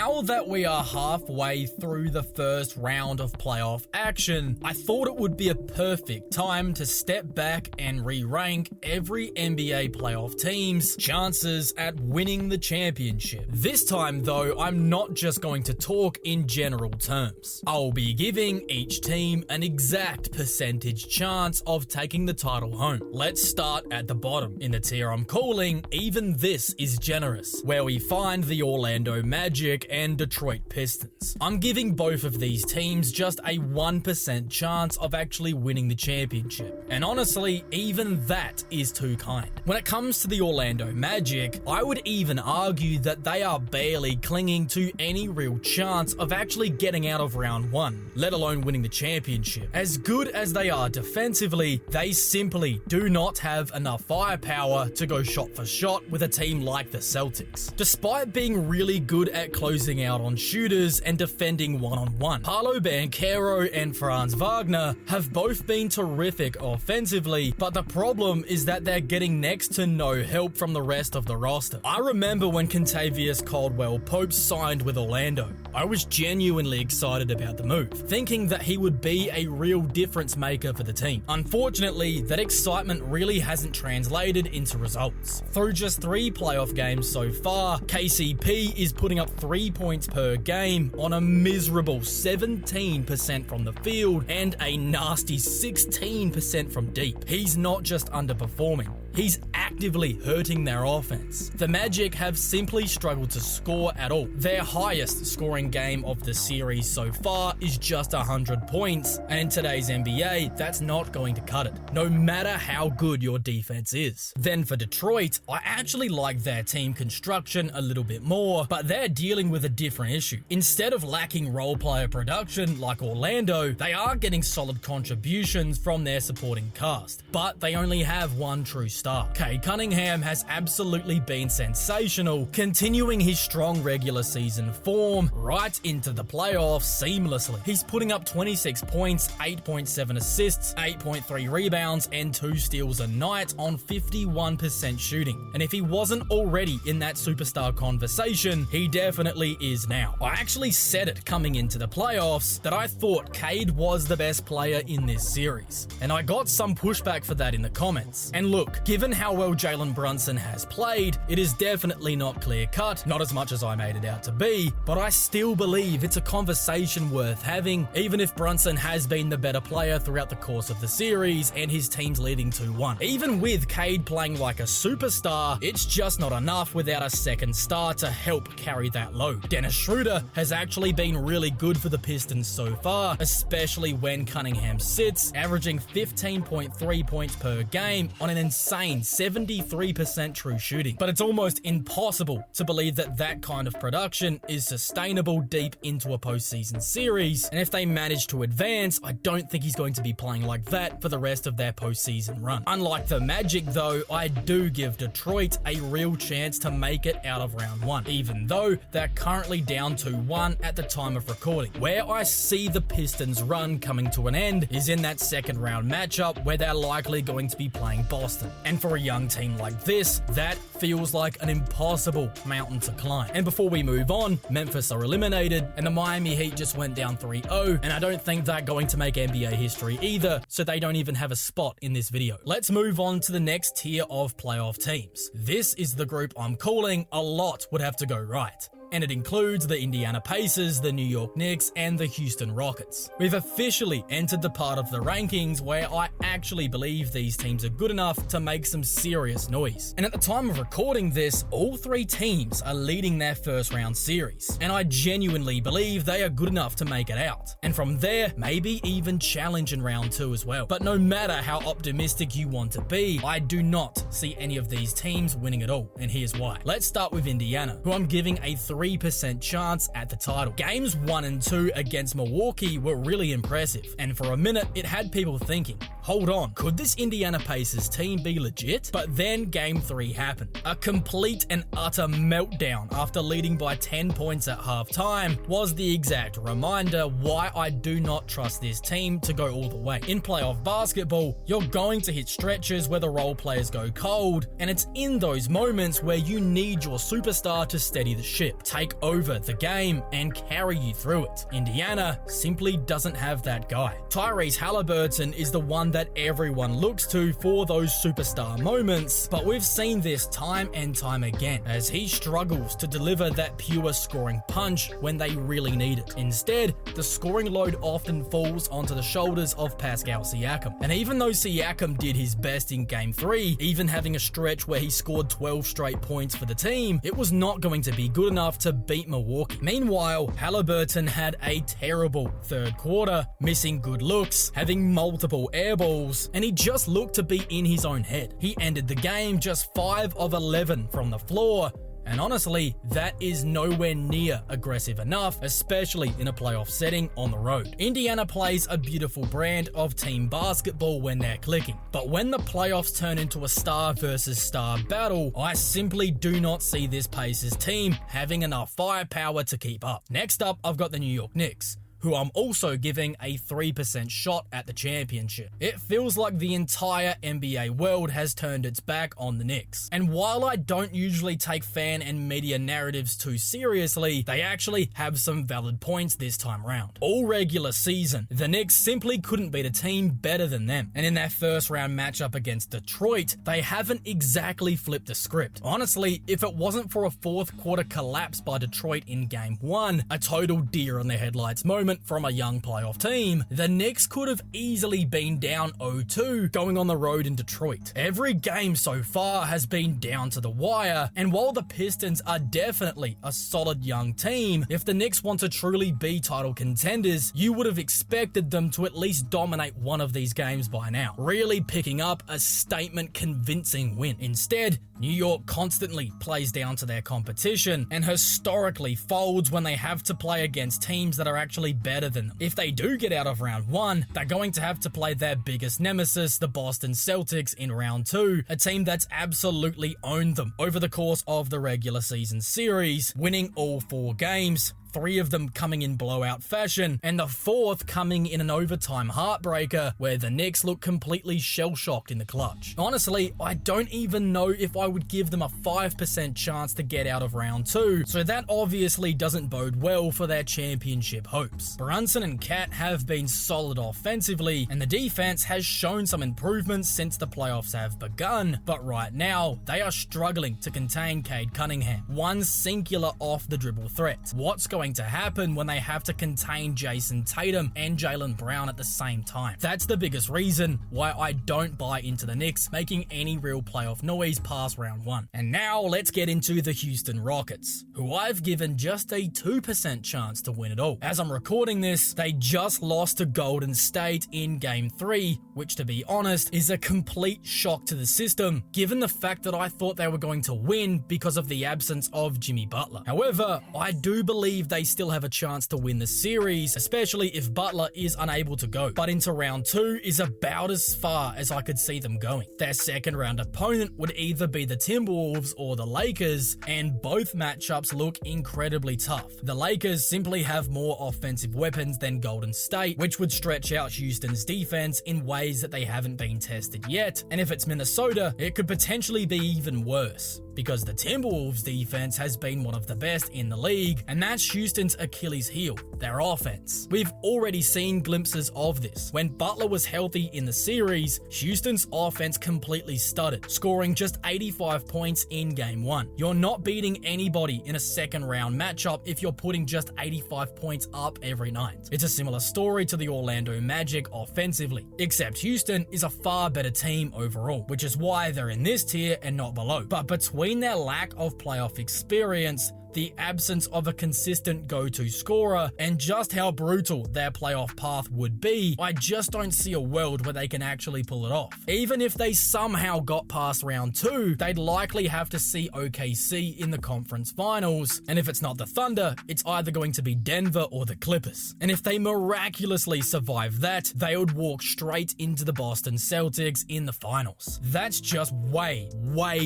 Now that we are halfway through the first round of playoff action, I thought it would be a perfect time to step back and re-rank every NBA playoff team's chances at winning the championship. This time though, I'm not just going to talk in general terms. I'll be giving each team an exact percentage chance of taking the title home. Let's start at the bottom. In the tier I'm calling Even This Is Generous, where we find the Orlando Magic and Detroit Pistons. I'm giving both of these teams just a 1% chance of actually winning the championship. And honestly, even that is too kind. When it comes to the Orlando Magic, I would even argue that they are barely clinging to any real chance of actually getting out of round one, let alone winning the championship. As good as they are defensively, they simply do not have enough firepower to go shot for shot with a team like the Celtics. Despite being really good at closing out on shooters and defending one-on-one, Paolo Banchero and Franz Wagner have both been terrific offensively, but the problem is that they're getting next to no help from the rest of the roster. I remember when Kentavious Caldwell-Pope signed with Orlando. I was genuinely excited about the move, thinking that he would be a real difference maker for the team. Unfortunately, that excitement really hasn't translated into results. Through just 3 playoff games so far, KCP is putting up 3 points per game on a miserable 17% from the field and a nasty 16% from deep. He's not just underperforming, he's actively hurting their offense. The Magic have simply struggled to score at all. Their highest scoring game of the series so far is just 100 points, and in today's NBA, that's not going to cut it, no matter how good your defense is. Then for Detroit, I actually like their team construction a little bit more, but they're dealing with a different issue. Instead of lacking role player production like Orlando, they are getting solid contributions from their supporting cast, but they only have one true star. Cade Cunningham has absolutely been sensational, continuing his strong regular season form right into the playoffs seamlessly. He's putting up 26 points, 8.7 assists, 8.3 rebounds, and 2 steals a night on 51% shooting. And if he wasn't already in that superstar conversation, he definitely is now. I actually said it coming into the playoffs that I thought Cade was the best player in this series, and I got some pushback for that in the comments. And look, given how well Jalen Brunson has played, it is definitely not clear-cut, not as much as I made it out to be, but I still believe it's a conversation worth having, even if Brunson has been the better player throughout the course of the series and his team's leading 2-1. Even with Cade playing like a superstar, it's just not enough without a second star to help carry that load. Dennis Schroeder has actually been really good for the Pistons so far, especially when Cunningham sits, averaging 15.3 points per game on an insane 73% true shooting. But it's almost impossible to believe that that kind of production is sustainable deep into a postseason series, and if they manage to advance, I don't think he's going to be playing like that for the rest of their postseason run. Unlike the Magic though, I do give Detroit a real chance to make it out of round one, even though they're currently down 2-1 at the time of recording. Where I see the Pistons run coming to an end is in that second round matchup where they're likely going to be playing Boston. And for a young team like this, that feels like an impossible mountain to climb. And before we move on, Memphis are eliminated and the Miami Heat just went down 3-0, and I don't think they're going to make NBA history either, so they don't even have a spot in this video. Let's move on to the next tier of playoff teams. This is the group I'm calling a lot would have to go right, and it includes the Indiana Pacers, the New York Knicks, and the Houston Rockets. We've officially entered the part of the rankings where I actually believe these teams are good enough to make some serious noise. And at the time of recording this, all 3 teams are leading their first round series, and I genuinely believe they are good enough to make it out. And from there, maybe even challenge in round 2 as well. But no matter how optimistic you want to be, I do not see any of these teams winning at all, and here's why. Let's start with Indiana, who I'm giving a 3% chance at the title. Games 1 and 2 against Milwaukee were really impressive, and for a minute, it had people thinking, hold on, could this Indiana Pacers team be legit? But then Game 3 happened. A complete and utter meltdown after leading by 10 points at halftime was the exact reminder why I do not trust this team to go all the way. In playoff basketball, you're going to hit stretches where the role players go cold, and it's in those moments where you need your superstar to steady the ship, take over the game, and carry you through it. Indiana simply doesn't have that guy. Tyrese Halliburton is the one that everyone looks to for those superstar moments, but we've seen this time and time again as he struggles to deliver that pure scoring punch when they really need it. Instead, the scoring load often falls onto the shoulders of Pascal Siakam. And even though Siakam did his best in Game 3, even having a stretch where he scored 12 straight points for the team, it was not going to be good enough to beat Milwaukee. Meanwhile, Halliburton had a terrible third quarter, missing good looks, having multiple air balls, and he just looked to be in his own head. He ended the game just 5 of 11 from the floor, and honestly, that is nowhere near aggressive enough, especially in a playoff setting on the road. Indiana plays a beautiful brand of team basketball when they're clicking, but when the playoffs turn into a star versus star battle, I simply do not see this Pacers team having enough firepower to keep up. Next up, I've got the New York Knicks, who I'm also giving a 3% shot at the championship. It feels like the entire NBA world has turned its back on the Knicks. And while I don't usually take fan and media narratives too seriously, they actually have some valid points this time round. All regular season, the Knicks simply couldn't beat a team better than them. And in their first round matchup against Detroit, they haven't exactly flipped the script. Honestly, if it wasn't for a fourth quarter collapse by Detroit in Game 1, a total deer on the headlights moment from a young playoff team, the Knicks could have easily been down 0-2 going on the road in Detroit. Every game so far has been down to the wire, and while the Pistons are definitely a solid young team, if the Knicks want to truly be title contenders, you would have expected them to at least dominate one of these games by now, really picking up a statement convincing win. Instead, New York constantly plays down to their competition and historically folds when they have to play against teams that are actually better than them. If they do get out of round 1, they're going to have to play their biggest nemesis, the Boston Celtics, in round 2, a team that's absolutely owned them over the course of the regular season series, winning all 4 games, 3 of them coming in blowout fashion, and the 4th coming in an overtime heartbreaker where the Knicks look completely shell-shocked in the clutch. Honestly, I don't even know if I would give them a 5% chance to get out of round 2, so that obviously doesn't bode well for their championship hopes. Brunson and Cat have been solid offensively, and the defense has shown some improvements since the playoffs have begun, but right now, they are struggling to contain Cade Cunningham, one singular off-the-dribble threat. What's going to happen when they have to contain Jason Tatum and Jaylen Brown at the same time? That's the biggest reason why I don't buy into the Knicks making any real playoff noise past round 1. And now let's get into the Houston Rockets, who I've given just a 2% chance to win it all. As I'm recording this, they just lost to Golden State in Game 3, which to be honest is a complete shock to the system, given the fact that I thought they were going to win because of the absence of Jimmy Butler. However, I do believe they still have a chance to win the series, especially if Butler is unable to go. But into round 2 is about as far as I could see them going. Their second round opponent would either be the Timberwolves or the Lakers, and both matchups look incredibly tough. The Lakers simply have more offensive weapons than Golden State, which would stretch out Houston's defense in ways that they haven't been tested yet. And if it's Minnesota, it could potentially be even worse, because the Timberwolves defense has been one of the best in the league, and that's Houston's Achilles heel, their offense. We've already seen glimpses of this. When Butler was healthy in the series, Houston's offense completely stuttered, scoring just 85 points in Game 1. You're not beating anybody in a second round matchup if you're putting just 85 points up every night. It's a similar story to the Orlando Magic offensively, except Houston is a far better team overall, which is why they're in this tier and not below. But between their lack of playoff experience, the absence of a consistent go-to scorer, and just how brutal their playoff path would be, I just don't see a world where they can actually pull it off. Even if they somehow got past round 2, they'd likely have to see OKC in the conference finals, and if it's not the Thunder, it's either going to be Denver or the Clippers. And if they miraculously survive that, they would walk straight into the Boston Celtics in the finals. That's just way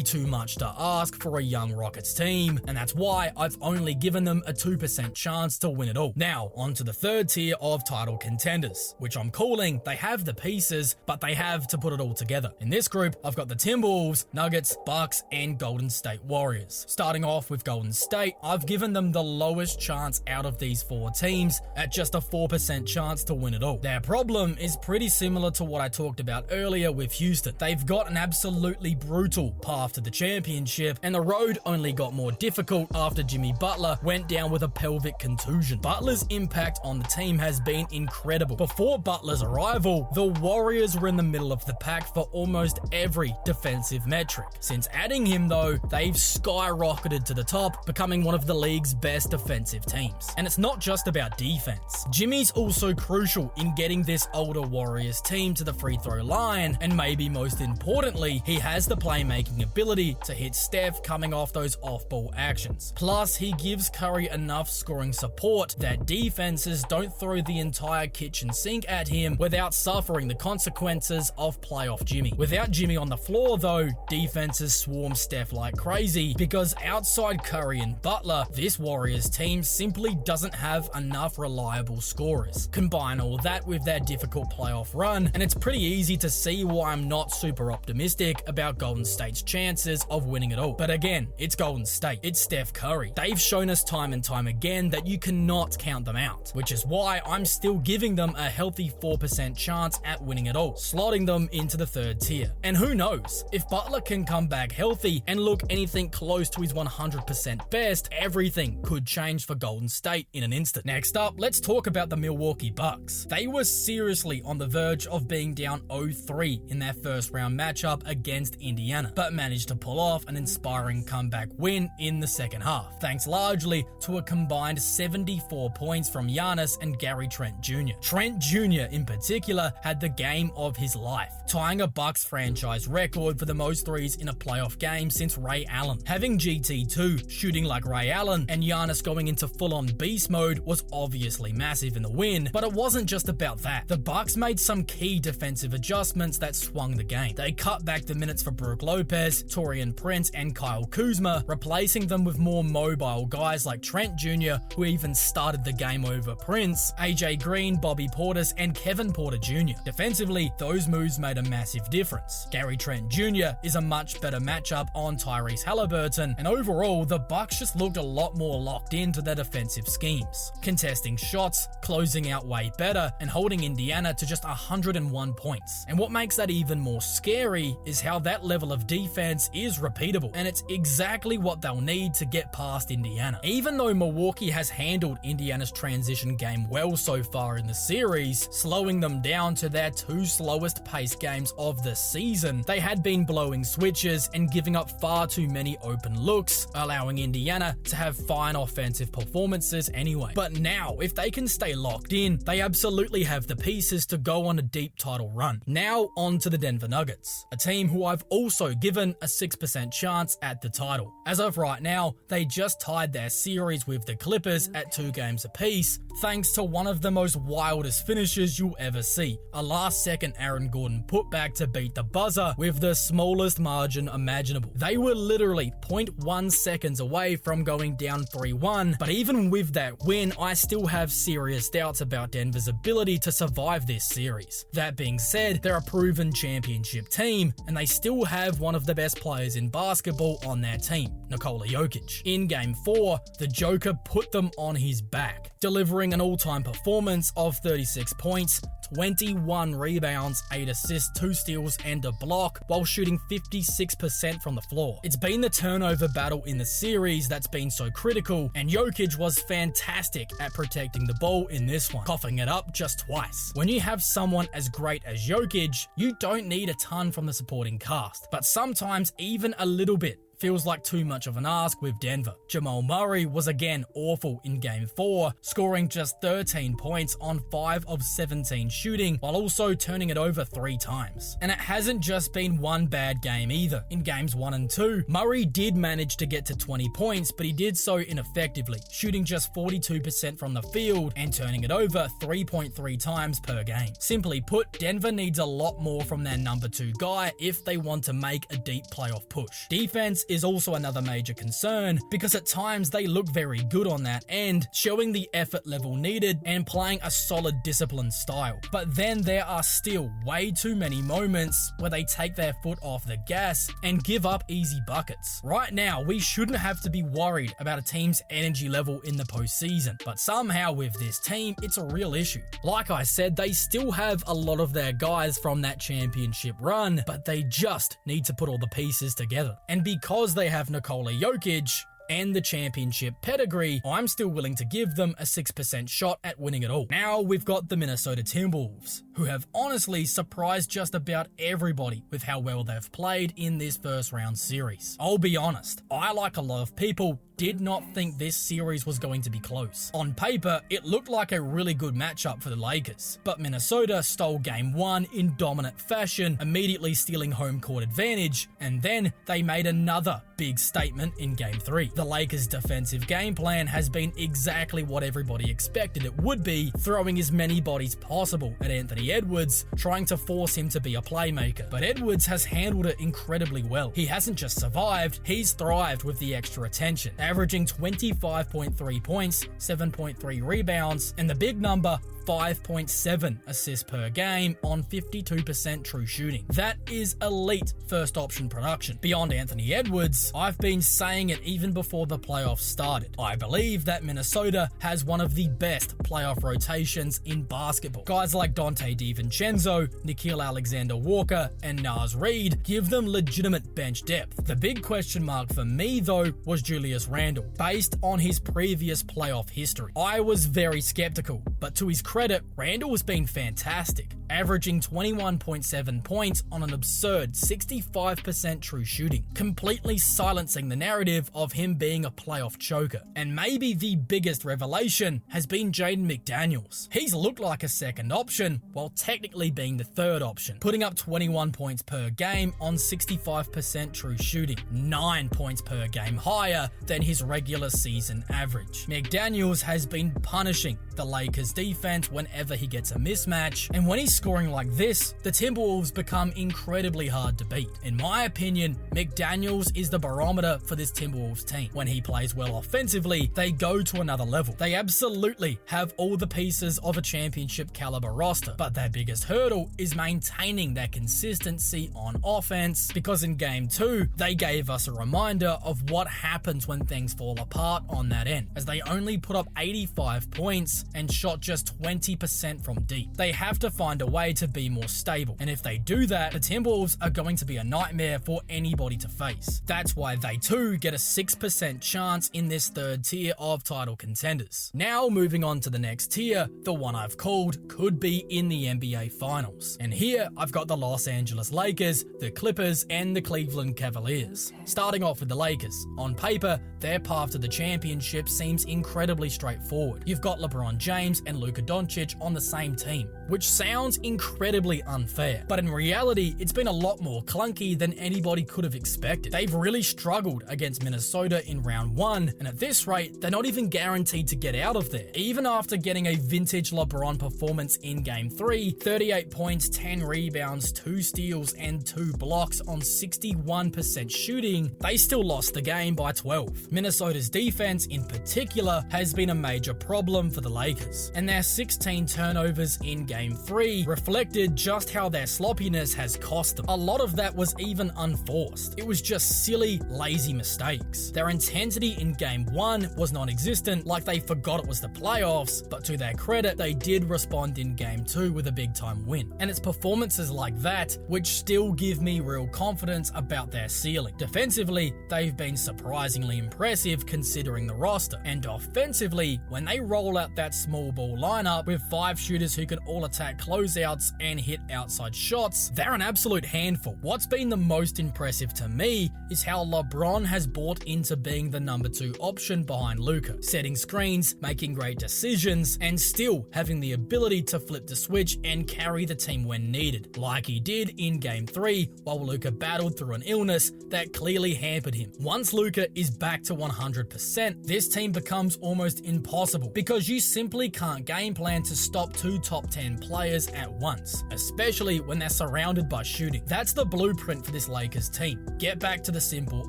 too much to ask for a young Rockets team, and that's why I've only given them a 2% chance to win it all. Now, on to the third tier of title contenders, which I'm calling they have the pieces, but they have to put it all together. In this group, I've got the Timberwolves, Nuggets, Bucks, and Golden State Warriors. Starting off with Golden State, I've given them the lowest chance out of these 4 teams at just a 4% chance to win it all. Their problem is pretty similar to what I talked about earlier with Houston. They've got an absolutely brutal path to the championship, and the road only got more difficult after Jimmy Butler went down with a pelvic contusion. Butler's impact on the team has been incredible. Before Butler's arrival, the Warriors were in the middle of the pack for almost every defensive metric. Since adding him though, they've skyrocketed to the top, becoming one of the league's best defensive teams. And it's not just about defense. Jimmy's also crucial in getting this older Warriors team to the free throw line, and maybe most importantly, he has the playmaking ability to hit Steph coming off those off-ball actions. Plus, he gives Curry enough scoring support that defenses don't throw the entire kitchen sink at him without suffering the consequences of playoff Jimmy. Without Jimmy on the floor though, defenses swarm Steph like crazy, because outside Curry and Butler, this Warriors team simply doesn't have enough reliable scorers. Combine all that with their difficult playoff run, and it's pretty easy to see why I'm not super optimistic about Golden State's chances of winning it all. But again, it's Golden State. It's Steph Curry. They've shown us time and time again that you cannot count them out, which is why I'm still giving them a healthy 4% chance at winning it all, slotting them into the third tier. And who knows, if Butler can come back healthy and look anything close to his 100% best, everything could change for Golden State in an instant. Next up, let's talk about the Milwaukee Bucks. They were seriously on the verge of being down 0-3 in their first round matchup against Indiana, but managed to pull off an inspiring comeback win in the second half, thanks largely to a combined 74 points from Giannis and Gary Trent Jr. Trent Jr. in particular had the game of his life, tying a Bucks franchise record for the most threes in a playoff game since Ray Allen. Having GT2 shooting like Ray Allen and Giannis going into full-on beast mode was obviously massive in the win, but it wasn't just about that. The Bucks made some key defensive adjustments that swung the game. They cut back the minutes for Brook Lopez, Taurean Prince, and Kyle Kuzma, replacing them with more mobile guys like Trent Jr., who even started the game over Prince, AJ Green, Bobby Portis, and Kevin Porter Jr. Defensively, those moves made a massive difference. Gary Trent Jr. is a much better matchup on Tyrese Halliburton, and overall, the Bucks just looked a lot more locked into their defensive schemes, contesting shots, closing out way better, and holding Indiana to just 101 points. And what makes that even more scary is how that level of defense is repeatable, and it's exactly what they'll need to get past Indiana. Even though Milwaukee has handled Indiana's transition game well so far in the series, slowing them down to their 2 slowest pace games of the season, they had been blowing switches and giving up far too many open looks, allowing Indiana to have fine offensive performances anyway. But now, if they can stay locked in, they absolutely have the pieces to go on a deep title run. Now on to the Denver Nuggets, a team who I've also given a 6% chance at the title. As of right now, they just tied their series with the Clippers at 2 games apiece, thanks to one of the most wildest finishes you'll ever see, a last-second Aaron Gordon putback to beat the buzzer with the smallest margin imaginable. They were literally 0.1 seconds away from going down 3-1, but even with that win, I still have serious doubts about Denver's ability to survive this series. That being said, they're a proven championship team, and they still have one of the best players in basketball on their team, Nikola Jokic. In Game 4, the Joker put them on his back, delivering an all-time performance of 36 points, 21 rebounds, 8 assists, 2 steals, and a block, while shooting 56% from the floor. It's been the turnover battle in the series that's been so critical, and Jokic was fantastic at protecting the ball in this one, coughing it up just twice. When you have someone as great as Jokic, you don't need a ton from the supporting cast, but sometimes even a little bit feels like too much of an ask with Denver. Jamal Murray was again awful in Game 4, scoring just 13 points on 5 of 17 shooting, while also turning it over 3 times. And it hasn't just been one bad game either. In Games 1 and 2, Murray did manage to get to 20 points, but he did so ineffectively, shooting just 42% from the field and turning it over 3.3 times per game. Simply put, Denver needs a lot more from their number 2 guy if they want to make a deep playoff push. Defense is also another major concern, because at times they look very good on that end, showing the effort level needed and playing a solid disciplined style. But then there are still way too many moments where they take their foot off the gas and give up easy buckets. Right now, we shouldn't have to be worried about a team's energy level in the postseason, but somehow with this team, it's a real issue. Like I said, they still have a lot of their guys from that championship run, but they just need to put all the pieces together. And because they have Nikola Jokic and the championship pedigree, I'm still willing to give them a 6% shot at winning it all. Now we've got the Minnesota Timberwolves, who have honestly surprised just about everybody with how well they've played in this first round series. I'll be honest, I, like a lot of people, did not think this series was going to be close. On paper, it looked like a really good matchup for the Lakers, but Minnesota stole Game 1 in dominant fashion, immediately stealing home court advantage, and then they made another big statement in Game 3. The Lakers' defensive game plan has been exactly what everybody expected it would be, throwing as many bodies possible at Anthony Edwards, trying to force him to be a playmaker. But Edwards has handled it incredibly well. He hasn't just survived, he's thrived with the extra attention, averaging 25.3 points, 7.3 rebounds, and the big number, 5.7 assists per game on 52% true shooting. That is elite first option production. Beyond Anthony Edwards, I've been saying it even before the playoffs started. I believe that Minnesota has one of the best playoff rotations in basketball. Guys like Dante DiVincenzo, Nickeil Alexander-Walker, and Naz Reid give them legitimate bench depth. The big question mark for me, though, was Julius Randle, based on his previous playoff history. I was very skeptical, but to his credit, Randle has been fantastic, averaging 21.7 points on an absurd 65% true shooting, completely silencing the narrative of him being a playoff choker. And maybe the biggest revelation has been Jaden McDaniels. He's looked like a second option while technically being the third option, putting up 21 points per game on 65% true shooting, 9 points per game higher than his regular season average. McDaniels has been punishing the Lakers defense whenever he gets a mismatch, and when he's scoring like this, the Timberwolves become incredibly hard to beat. In my opinion, McDaniels is the barometer for this Timberwolves team. When he plays well offensively, they go to another level. They absolutely have all the pieces of a championship caliber roster, but their biggest hurdle is maintaining their consistency on offense, because in Game 2, they gave us a reminder of what happens when things fall apart on that end, as they only put up 85 points and shot just 20% from deep. They have to find a way to be more stable, and if they do that, the Timberwolves are going to be a nightmare for anybody to face. That's why they too get a 6% chance in this third tier of title contenders. Now moving on to the next tier, the one I've called could be in the NBA Finals. And here I've got the Los Angeles Lakers, the Clippers, and the Cleveland Cavaliers. Starting off with the Lakers. On paper, their path to the championship seems incredibly straightforward. You've got LeBron James and Luka Doncic on the same team, which sounds incredibly unfair, but in reality, it's been a lot more clunky than anybody could have expected. They've really struggled against Minnesota in round 1, and at this rate, they're not even guaranteed to get out of there. Even after getting a vintage LeBron performance in Game 3, 38 points, 10 rebounds, 2 steals, and 2 blocks on 61% shooting, they still lost the game by 12. Minnesota's defense in particular has been a major problem for the Lakers, and their 16 turnovers in Game 3 reflected just how their sloppiness has cost them. A lot of that was even unforced. It was just silly, lazy mistakes. Their intensity in Game 1 was non-existent, like they forgot it was the playoffs, but to their credit, they did respond in Game 2 with a big-time win. And it's performances like that which still give me real confidence about their ceiling. Defensively, they've been surprisingly impressive, impressive considering the roster. And offensively, when they roll out that small ball lineup with 5 shooters who can all attack closeouts and hit outside shots, they're an absolute handful. What's been the most impressive to me is how LeBron has bought into being the number 2 option behind Luka, setting screens, making great decisions, and still having the ability to flip the switch and carry the team when needed, like he did in Game 3 while Luka battled through an illness that clearly hampered him. Once Luka is back to 100%, this team becomes almost impossible because you simply can't game plan to stop 2 top 10 players at once, especially when they're surrounded by shooting. That's the blueprint for this Lakers team. Get back to the simple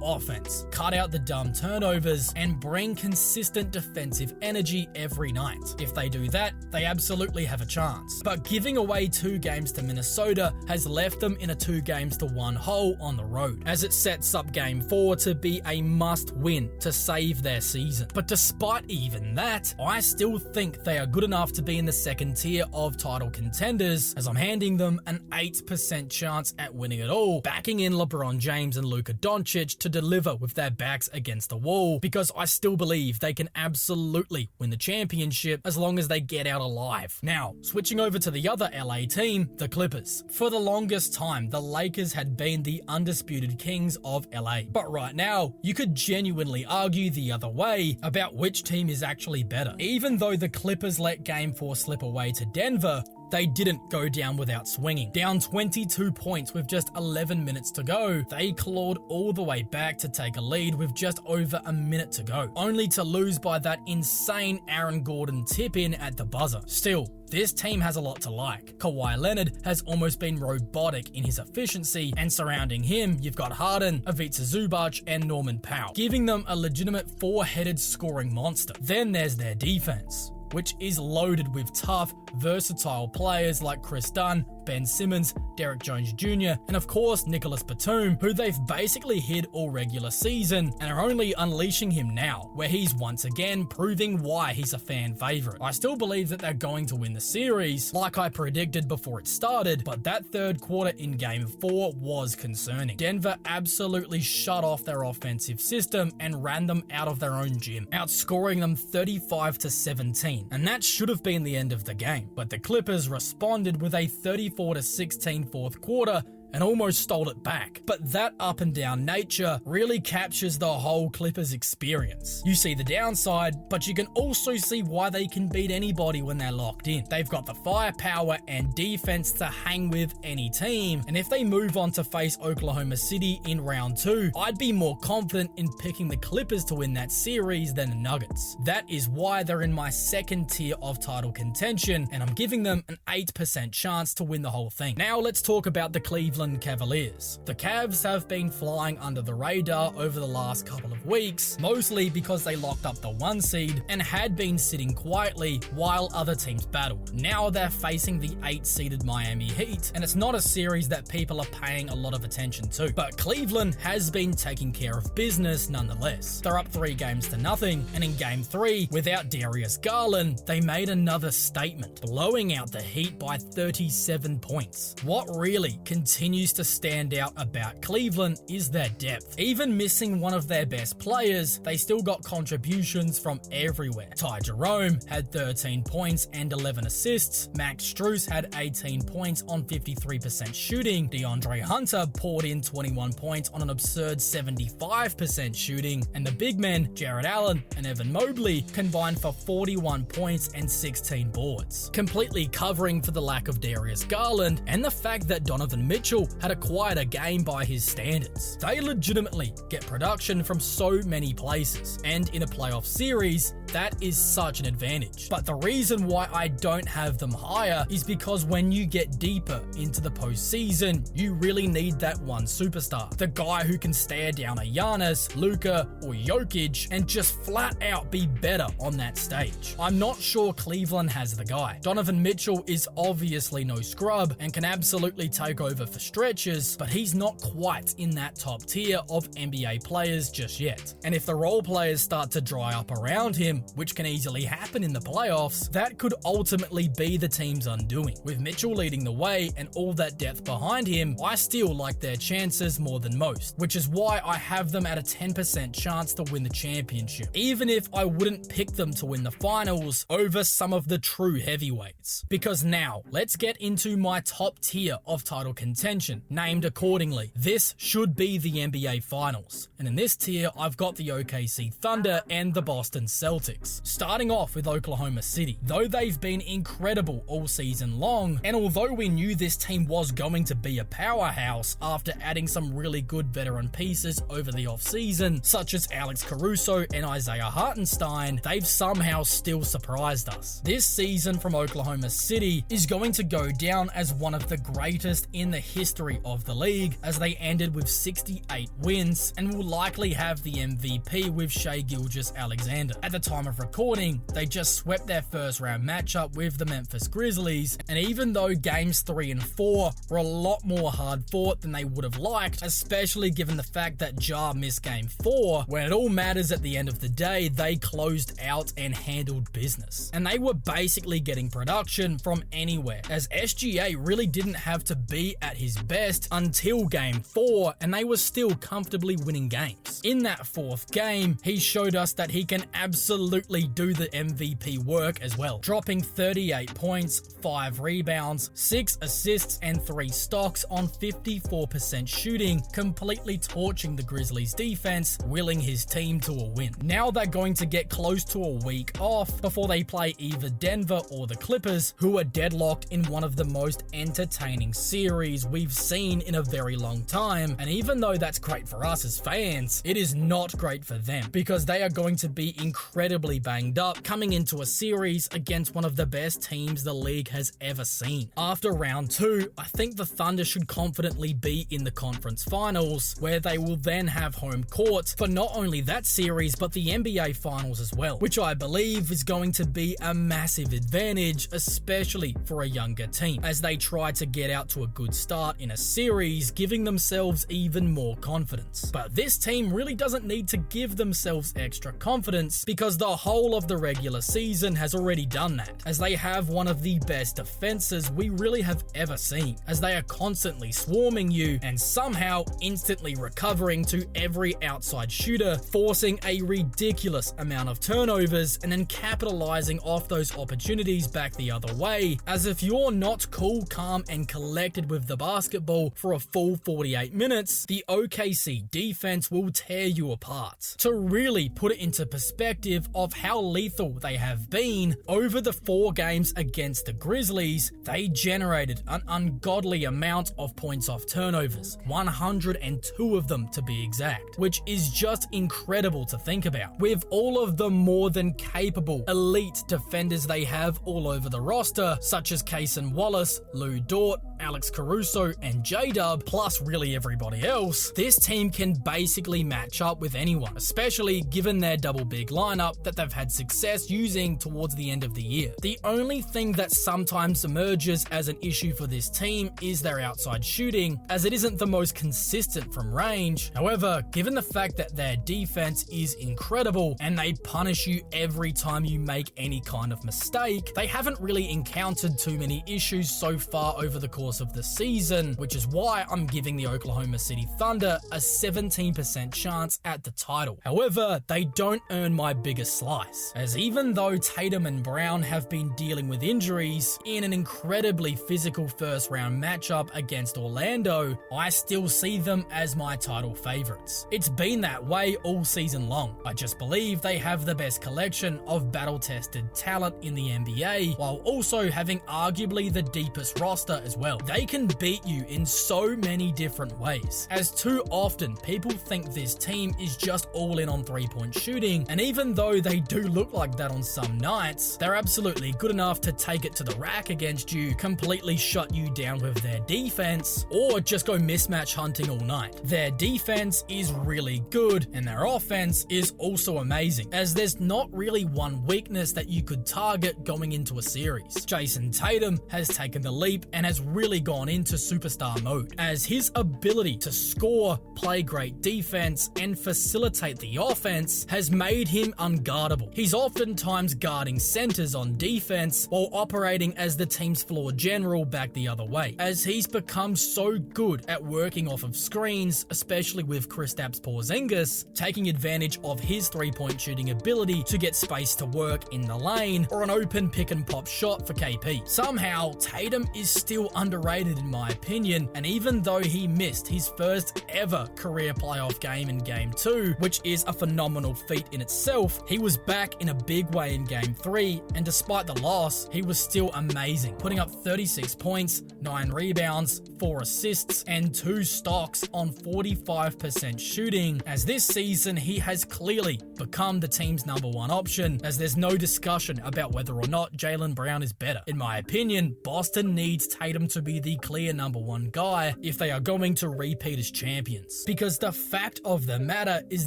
offense, cut out the dumb turnovers, and bring consistent defensive energy every night. If they do that, they absolutely have a chance. But giving away 2 games to Minnesota has left them in a 2-1 hole on the road, as it sets up Game 4 to be a must-win to save their season. But despite even that, I still think they are good enough to be in the second tier of title contenders, as I'm handing them an 8% chance at winning it all, backing in LeBron James and Luka Doncic to deliver with their backs against the wall, because I still believe they can absolutely win the championship as long as they get out alive. Now, switching over to the other LA team, the Clippers. For the longest time, the Lakers had been the undisputed kings of LA. But right now, you could genuinely argue the other way about which team is actually better. Even though the Clippers let Game 4 slip away to Denver, they didn't go down without swinging. Down 22 points with just 11 minutes to go, they clawed all the way back to take a lead with just over a minute to go, only to lose by that insane Aaron Gordon tip-in at the buzzer. Still, this team has a lot to like. Kawhi Leonard has almost been robotic in his efficiency, and surrounding him, you've got Harden, Ivica Zubac, and Norman Powell, giving them a legitimate 4-headed scoring monster. Then there's their defense, which is loaded with tough, versatile players like Chris Dunn, Ben Simmons, Derek Jones Jr., and of course Nicholas Batum, who they've basically hid all regular season and are only unleashing him now, where he's once again proving why he's a fan favorite. I still believe that they're going to win the series, like I predicted before it started, but that third quarter in Game 4 was concerning. Denver absolutely shut off their offensive system and ran them out of their own gym, outscoring them 35-17, and that should have been the end of the game. But the Clippers responded with a 34-16 fourth quarter and almost stole it back. But that up and down nature really captures the whole Clippers experience. You see the downside, but you can also see why they can beat anybody when they're locked in. They've got the firepower and defense to hang with any team, and if they move on to face Oklahoma City in round 2, I'd be more confident in picking the Clippers to win that series than the Nuggets. That is why they're in my second tier of title contention, and I'm giving them an 8% chance to win the whole thing. Now let's talk about the Cleveland Cavaliers. The Cavs have been flying under the radar over the last couple of weeks, mostly because they locked up the 1 seed and had been sitting quietly while other teams battled. Now they're facing the 8-seeded Miami Heat, and it's not a series that people are paying a lot of attention to. But Cleveland has been taking care of business nonetheless. They're up 3-0, and in Game 3, without Darius Garland, they made another statement, blowing out the Heat by 37 points. What really continues to stand out about Cleveland is their depth. Even missing one of their best players, they still got contributions from everywhere. Ty Jerome had 13 points and 11 assists. Max Strus had 18 points on 53% shooting. DeAndre Hunter poured in 21 points on an absurd 75% shooting. And the big men, Jared Allen and Evan Mobley, combined for 41 points and 16 boards, completely covering for the lack of Darius Garland and the fact that Donovan Mitchell had acquired a game by his standards. They legitimately get production from so many places, and in a playoff series, that is such an advantage. But the reason why I don't have them higher is because when you get deeper into the postseason, you really need that one superstar. The guy who can stare down a Giannis, Luka, or Jokic and just flat out be better on that stage. I'm not sure Cleveland has the guy. Donovan Mitchell is obviously no scrub and can absolutely take over for stretches, but he's not quite in that top tier of NBA players just yet. And if the role players start to dry up around him, which can easily happen in the playoffs, that could ultimately be the team's undoing. With Mitchell leading the way and all that depth behind him, I still like their chances more than most, which is why I have them at a 10% chance to win the championship, even if I wouldn't pick them to win the finals over some of the true heavyweights. Because now, let's get into my top tier of title contention, named accordingly. This should be the NBA Finals, and in this tier, I've got the OKC Thunder and the Boston Celtics. Starting off with Oklahoma City, though they've been incredible all season long, and although we knew this team was going to be a powerhouse after adding some really good veteran pieces over the offseason, such as Alex Caruso and Isaiah Hartenstein, they've somehow still surprised us. This season from Oklahoma City is going to go down as one of the greatest in the history of the league, as they ended with 68 wins and will likely have the MVP with Shai Gilgeous-Alexander. At the time of recording, they just swept their first round matchup with the Memphis Grizzlies, and even though games 3 and 4 were a lot more hard fought than they would have liked, especially given the fact that Ja missed game 4, when it all matters at the end of the day, they closed out and handled business. And they were basically getting production from anywhere, as SGA really didn't have to be at his best until game 4, and they were still comfortably winning games. In that fourth game, he showed us that he can absolutely do the MVP work as well, dropping 38 points, 5 rebounds, 6 assists, and 3 stocks on 54% shooting, completely torching the Grizzlies defense, willing his team to a win. Now they're going to get close to a week off before they play either Denver or the Clippers, who are deadlocked in one of the most entertaining series we've seen in a very long time. And even though that's great for us as fans, it is not great for them, because they are going to be incredibly banged up coming into a series against one of the best teams the league has ever seen. After round 2, I think the Thunder should confidently be in the conference finals, where they will then have home court for not only that series but the NBA Finals as well, which I believe is going to be a massive advantage, especially for a younger team, as they try to get out to a good start in a series, giving themselves even more confidence. But this team really doesn't need to give themselves extra confidence, because the whole of the regular season has already done that, as they have one of the best defenses we really have ever seen, as they are constantly swarming you and somehow instantly recovering to every outside shooter, forcing a ridiculous amount of turnovers and then capitalizing off those opportunities back the other way, as if you're not cool, calm, and collected with the basketball for a full 48 minutes, the OKC defense will tear you apart. To really put it into perspective of how lethal they have been, over the 4 games against the Grizzlies, they generated an ungodly amount of points off turnovers, 102 of them to be exact, which is just incredible to think about. With all of the more than capable elite defenders they have all over the roster, such as Cason Wallace, Lou Dort, Alex Caruso, and J-Dub, plus really everybody else, this team can basically match up with anyone, especially given their double big lineup that they've had success using towards the end of the year. The only thing that sometimes emerges as an issue for this team is their outside shooting, as it isn't the most consistent from range. However, given the fact that their defense is incredible and they punish you every time you make any kind of mistake, they haven't really encountered too many issues so far over the course of the season, which is why I'm giving the Oklahoma City Thunder a 17% chance at the title. However, they don't earn my biggest slice, as even though Tatum and Brown have been dealing with injuries in an incredibly physical first round matchup against Orlando, I still see them as my title favorites. It's been that way all season long. I just believe they have the best collection of battle-tested talent in the NBA, while also having arguably the deepest roster as well. They can beat you in so many different ways, as too often people think this team is just all in on 3-point shooting, and even though they do look like that on some nights, they're absolutely good enough to take it to the rack against you, completely shut you down with their defense, or just go mismatch hunting all night. Their defense is really good, and their offense is also amazing, as there's not really one weakness that you could target going into a series. Jason Tatum has taken the leap and has really really gone into superstar mode, as his ability to score, play great defense, and facilitate the offense has made him unguardable. He's oftentimes guarding centers on defense while operating as the team's floor general back the other way, as he's become so good at working off of screens, especially with Kristaps Porzingis, taking advantage of his three-point shooting ability to get space to work in the lane or an open pick and pop shot for KP. Somehow, Tatum is still underrated in my opinion, and even though he missed his first ever career playoff game in Game 2, which is a phenomenal feat in itself, he was back in a big way in Game 3, and despite the loss, he was still amazing, putting up 36 points, 9 rebounds, 4 assists, and 2 stocks on 45% shooting, as this season he has clearly become the team's #1 option, as there's no discussion about whether or not Jaylen Brown is better. In my opinion, Boston needs Tatum to be the clear #1 guy if they are going to repeat as champions, because the fact of the matter is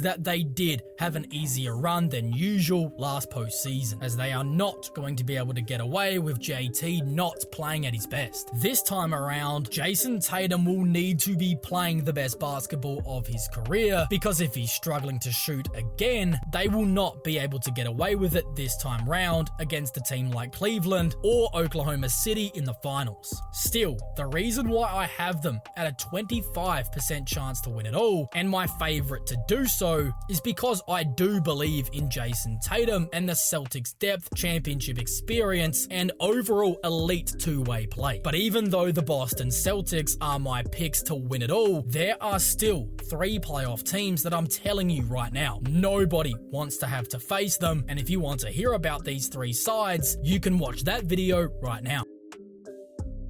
that they did have an easier run than usual last postseason, as they are not going to be able to get away with JT not playing at his best. This time around, Jason Tatum will need to be playing the best basketball of his career, because if he's struggling to shoot again, they will not be able to get away with it this time round against a team like Cleveland or Oklahoma City in the finals. Still, the reason why I have them at a 25% chance to win it all, and my favorite to do so, is because I do believe in Jason Tatum and the Celtics' depth, championship experience, and overall elite two-way play. But even though the Boston Celtics are my picks to win it all, there are still 3 playoff teams that I'm telling you right now, nobody wants to have to face them, and if you want to hear about these 3 sides, you can watch that video right now.